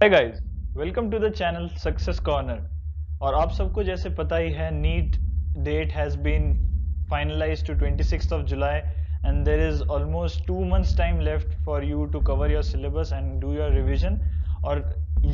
Hi guys, welcome to the channel success corner. और आप सबको जैसे पता ही है, NEET date has been finalised to 26th of July and there is almost 2 months time left for you to cover your syllabus and do your revision। और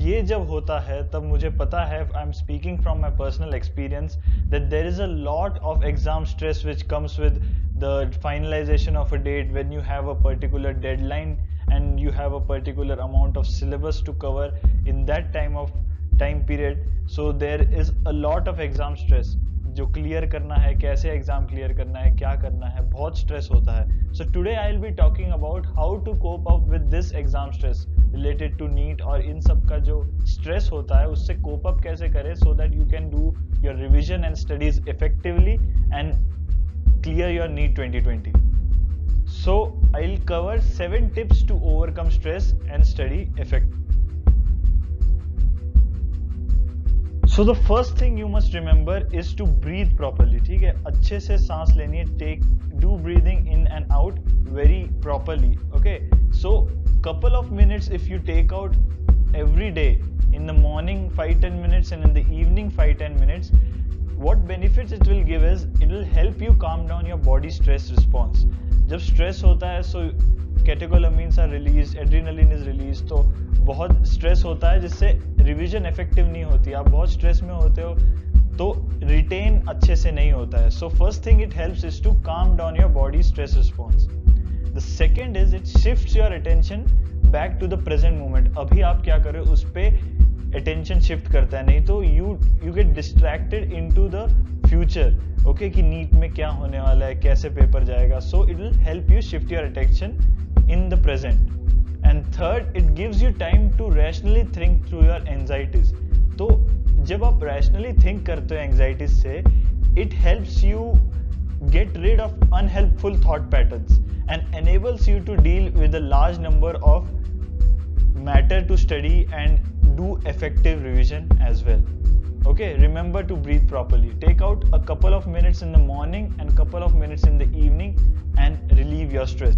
ये जब होता है तब मुझे पता है, I am speaking from my personal experience, that there is a lot of exam stress which comes with the finalization of a date when you have a particular deadline and you have a particular amount of syllabus to cover in that time period. So there is a lot of exam stress जो clear करना है, कैसे exam clear करना है, क्या करना है, बहुत स्ट्रेस होता है। So today I will be talking about how to cope up with this exam stress related to NEET, और इन सब का जो स्ट्रेस होता है उससे कोप अप कैसे करें so that you can do your revision and studies effectively and clear your NEET 2020. So I'll cover 7 tips to overcome stress and study effectively. So the first thing you must remember is to breathe properly. ठीक है, अच्छे से सांस लेनी है, do breathing in and out very properly. Okay, so couple of minutes if you take out every day, in the morning 5-10 minutes and in the evening 5-10 minutes, what benefits it will give is it will help you calm down your body stress response. जब stress होता है so catecholamines are release, adrenaline is release, तो बहुत stress होता है जिससे revision effective नहीं होती। आप बहुत स्ट्रेस में होते हो तो रिटेन अच्छे से नहीं होता है। So first thing it helps is to calm down your body stress response. The second is it shifts your attention back to the present moment. अभी आप क्या कर रहे हो उस पर अटेंशन शिफ्ट करता है, नहीं तो you get distracted into the future. Okay, कि नीट में क्या होने वाला है, कैसे पेपर जाएगा। So it will help you shift your attention in the present. And third, it gives you time to rationally think through your anxieties. तो जब आप रैशनली थिंक करते हो एंजाइटीज से, it helps you get rid of unhelpful thought patterns and enables you to deal with a large number of matter to study and do effective revision as well. Okay, remember to breathe properly. Take out a couple of minutes in the morning and couple of minutes in the evening and relieve your stress.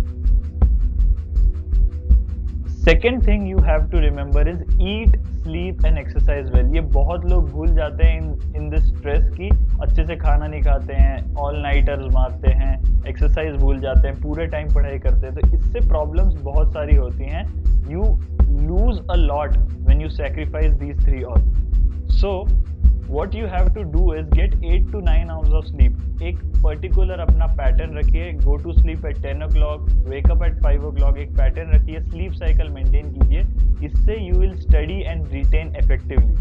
Second thing you have to remember is eat, sleep and exercise well. ये बहुत लोग भूल जाते हैं in this stress की अच्छे से खाना नहीं खाते हैं, all nighters मारते हैं, exercise भूल जाते हैं, पूरे टाइम पढ़ाई करते हैं, तो इससे problems बहुत सारी होती हैं। You lose a lot when you sacrifice these three all. So what you have to do is get 8 to 9 hours of sleep. एक particular अपना पैटर्न रखिए, go to sleep at 10 o'clock, wake up at 5 o'clock, एक pattern रखिए, sleep cycle maintain कीजिए, इससे you will study and retain effectively.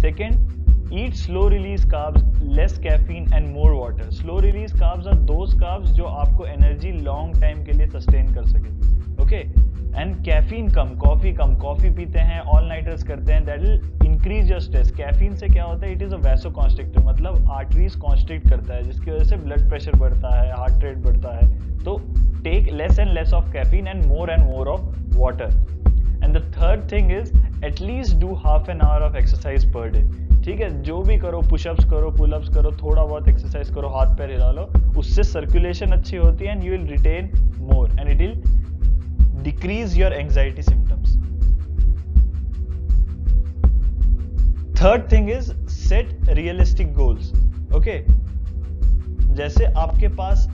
Second, eat slow release carbs, less caffeine and more water. Slow release carbs are those carbs जो आपको energy long time के लिए sustain कर सके. Okay, and caffeine come, coffee पीते हैं, all nighters करते हैं, that will increase your stress. Caffeine से क्या होता है, it is a vasoconstrictor, मतलब arteries constrict करता है, जिसकी वजह से blood pressure बढ़ता है, heart rate बढ़ता है। तो take less and less of caffeine and more of water. And the third thing is at least do half an hour of exercise per day. ठीक है, जो भी करो, पुशअप्स करो, पुलअप्स करो, थोड़ा बहुत एक्सरसाइज करो, हाथ पैर हिला लो, उससे सर्कुलेशन अच्छी होती है and you will retain more and it will decrease your anxiety symptoms. Third thing is set realistic goals. Okay, जैसे आपके पास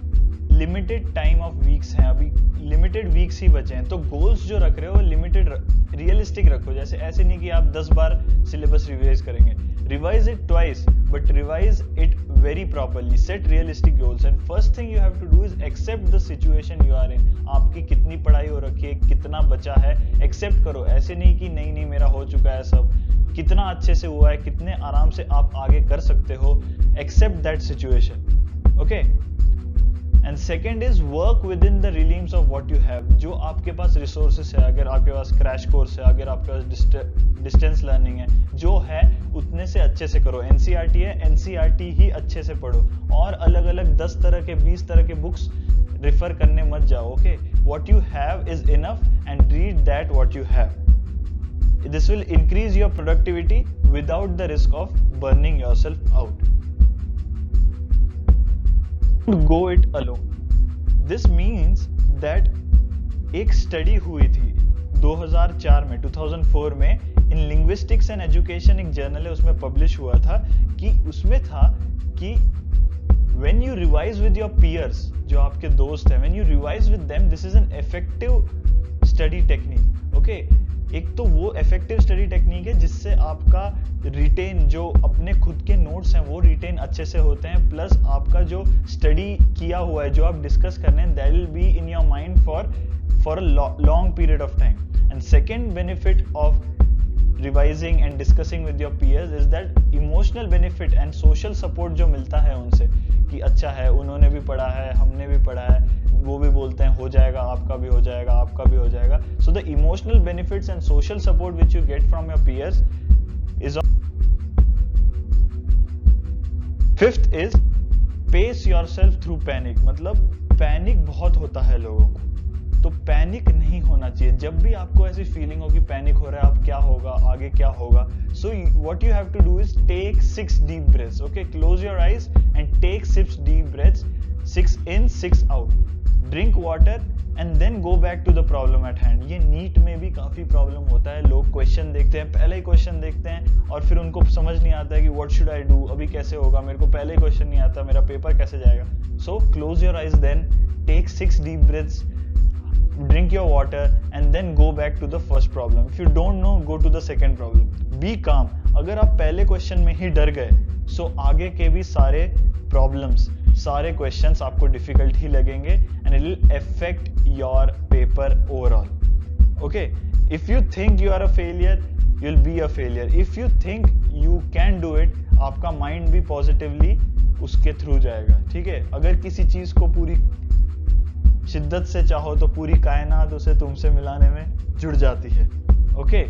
लिमिटेड टाइम ऑफ वीक्स हैं, अभी लिमिटेड वीक्स ही बचे हैं, तो गोल्स जो रख रहे हो लिमिटेड रियलिस्टिक रखो। जैसे ऐसे नहीं कि आप 10 बार सिलेबस रिवाइज करेंगे, revise it twice but revise it very properly. Set realistic goals and first thing you have to do is accept the situation you are in. आपकी कितनी पढ़ाई हो रखी है, कितना बचा है, एक्सेप्ट करो। ऐसे नहीं कि नहीं मेरा हो चुका है सब, कितना अच्छे से हुआ है, कितने आराम से आप आगे कर सकते हो। Accept that situation. Okay, and second is work within the realms of what you have. जो आपके पास रिसोर्सेस है, अगर आपके पास क्रैश कोर्स है, अगर आपके पास डिस्टेंस लर्निंग है, जो है उतने से अच्छे से करो। एनसीईआरटी है, एनसीईआरटी ही अच्छे से पढ़ो, और अलग अलग 10 तरह के 20 तरह के बुक्स रिफर करने मत जाओ। Okay, what you have is enough and read that what you have. This will increase your productivity without the risk of burning yourself out. Go it alone. This means that एक study हुई थी 2004 में 2004 में इन linguistics and education एक journal है, उसमें publish हुआ था कि उसमें था कि when you revise with your peers, जो आपके दोस्त हैं, when you revise with them, this is an effective study technique. Okay? एक तो वो effective study technique है जिससे आपका रिटेन, जो अपने खुद के नोट्स हैं वो रिटेन अच्छे से होते हैं, प्लस आपका जो स्टडी किया हुआ है, जो आप डिस्कस कर रहे हैं, that will be in your mind for a long period of time. And second benefit of revising and discussing with your peers is that emotional benefit and social support जो मिलता है उनसे कि अच्छा है, उन्होंने भी पढ़ा है, हमने भी पढ़ा है, वो भी बोलते हैं हो जाएगा, आपका भी हो जाएगा, आपका भी हो जाएगा. So the emotional benefits and social support which you get from your peers is. Fifth is pace yourself through panic. मतलब पैनिक बहुत होता है लोगों को, तो पैनिक नहीं होना चाहिए. जब भी आपको ऐसी फीलिंग हो कि पैनिक हो रहा है, अब क्या होगा, आगे क्या होगा, so what you have to do is take 6 deep breaths. Okay, close your eyes and take 6 deep breaths, 6 in 6 out. Drink water and then go back to the problem at hand. ये NEET में भी काफी problem होता है. लोग question देखते हैं, पहले ही क्वेश्चन देखते हैं और फिर उनको समझ नहीं आता है कि what should I do, अभी कैसे होगा, मेरे को पहले ही क्वेश्चन नहीं आता, मेरा पेपर कैसे जाएगा. So close your eyes, then take 6 deep breaths, drink your water and then go back to the first problem. If you don't know, go to the second problem. Be calm. अगर आप पहले question में ही डर गए, so आगे के भी सारे प्रॉब्लम्स, सारे क्वेश्चंस आपको डिफिकल्ट ही लगेंगे and it will affect your paper overall. Okay, if you think you are a failure, you'll be a failure. If you think you can do it, आपका माइंड भी positively उसके through जाएगा. ठीक है, अगर किसी चीज को पूरी शिद्दत से चाहो तो पूरी कायनात उसे तुमसे मिलाने में जुड़ जाती है. Okay,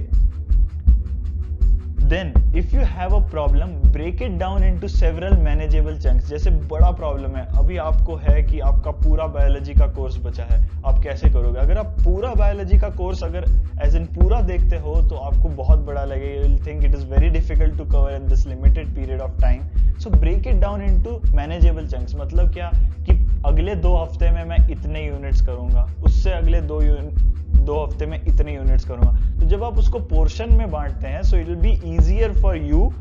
then if you have a problem, break it down into several manageable chunks. जैसे बड़ा प्रॉब्लम है, अभी आपको है कि आपका पूरा बायोलॉजी का कोर्स बचा है, आप कैसे करोगे. अगर आप पूरा बायोलॉजी का कोर्स अगर एज इन पूरा देखते हो तो आपको बहुत बड़ा लगेगा. You will think it is very difficult to cover in this limited period of time. So break it down into manageable chunks. मतलब क्या कि अगले 2 हफ्ते में मैं इतने यूनिट्स करूंगा, उससे अगले 2 हफ्ते में इतने यूनिट्स करूंगा. तो जब आप उसको पोर्शन में बांटते हैं, so it will be easier for you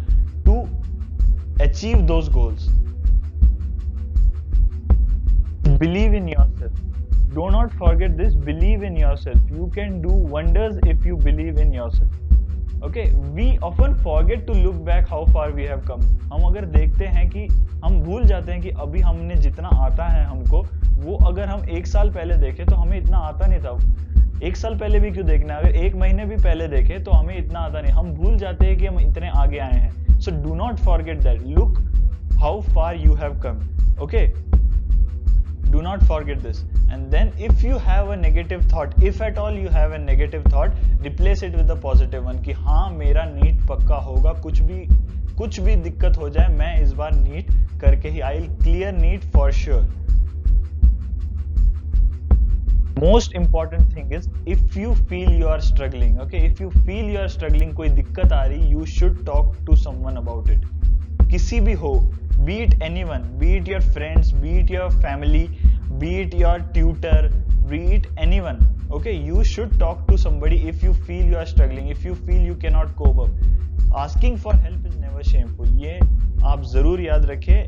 to achieve those goals. Believe in yourself. Do not forget this. Believe in yourself. You can do wonders if you believe in yourself. Okay, we often forget to look back how far we have come. हम अगर देखते हैं कि हम भूल जाते हैं कि अभी हमने जितना आता है हमको, वो अगर हम 1 साल पहले देखें तो हमें इतना आता नहीं था. 1 साल पहले भी क्यों देखना, अगर 1 महीने भी पहले देखें तो हमें इतना आता नहीं. हम भूल जाते हैं कि हम इतने आगे आए हैं. So do not forget that. Look how far you have come. Okay? Do not forget this. And then if you have a negative thought, if at all you have a negative thought, replace it with a positive one. कि हाँ, मेरा NEET पक्का होगा, कुछ भी दिक्कत हो जाए, मैं इस बार नीट करके ही, I'll clear NEET for sure. Most important thing is if you feel you are struggling, okay, if you feel you are struggling, कोई दिक्कत आ रही, you should talk to someone about it. किसी भी हो, be it anyone, be it your friends, be it your family, be it your tutor, be it anyone. Okay, you should talk to somebody if you feel you are struggling, if you feel you cannot cope up. Asking for help is never shameful. ये आप जरूर याद रखिए.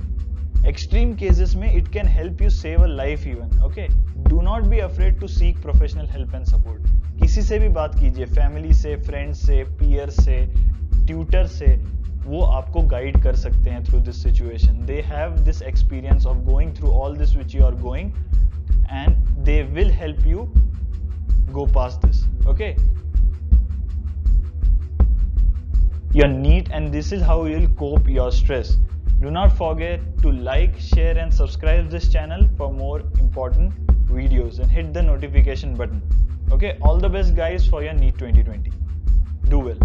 Extreme cases में it can help you save a life even. Okay, do not be afraid to seek professional help and support. किसी से भी बात कीजिए, फैमिली से, फ्रेंड्स से, पीयर से, ट्यूटर से, वो आपको गाइड कर सकते हैं through this situation. They have this experience of going through all this which you are going and they will help you go pass this. Okay, your NEET, and this is how you will cope your stress. Do not forget to like, share and subscribe this channel for more important videos and hit the notification button. Okay, all the best guys for your NEET 2020. Do well.